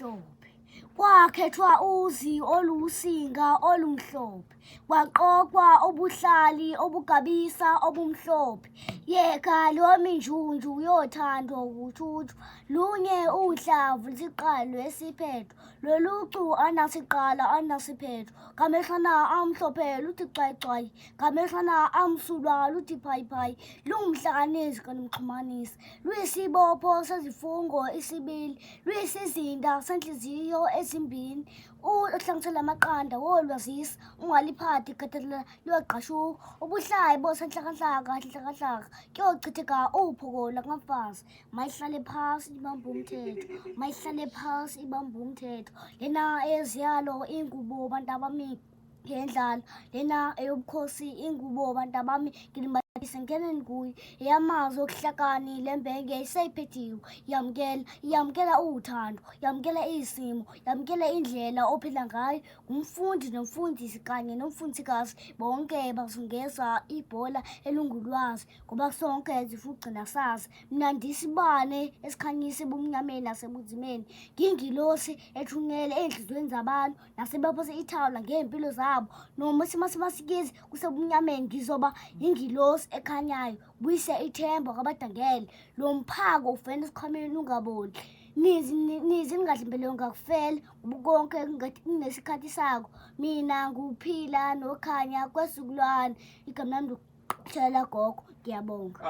olumhlophe. Kwakhethwa uzi olusinga olumhlophe, kwaqokwa ubuhlali obugabisa obumhlophe. Yeka lominjunju yothando kuthuthu, lunye uhlavu lisiqalo esiphetho, lolucu anasiqala anasiphetho. Kamehlana amhlophe luthi cwayicwayi, kamehlana amsulwa luthi phayiphayi. Lungumhlakanisi kanumxhumanisi, luyisibopho sezifungo isibili, luyisizinda senhliziyo ezimbini. Uhlanganisela amaqanda wolwazisa, ungaliphathi ikhathalela liyogqashuka. Ubuhlayi bosenhlakanhlaka kuyochitheka uphokola kamfazi. Mayihlale phasi ibambe umthetho, mayihlale phasi ibambe umthetho. Lena eziyalo ingubo bantabami ngendlala, lena eyobukhosi ingubo bantabami ngeneni kuyo. Eyamazwi okuhlakani lembenge iseyiphethiwe, yamukela uthando, yamukela izimo, yamukela indlela ophila ngayo. Umfundi nomfundisi kanye nomfundisikazi bonke bazungeza ibhola elungulwazi, ngoba sonke zifugcina sazi. Mnandisi ibane esikhanyisa ebumnyameni nasebunzimeni, ngingilosi ethungele ey'nhliziyweni zabantu nasebaphose ithawula ngey'mpilo zabo. Noma simasikizi kusebumnyameni ngizoba ingilosi ekhanyayo, buyise ithemba kwabadangele. Lo mphako uvela esikhwameni ungaboli, nizi ningadli impilo ngakufela, ubukonke kunesikhathi sako. Mina nguphila nokhanya kwesizukulwane, igama lami gogo, ngiyabonga.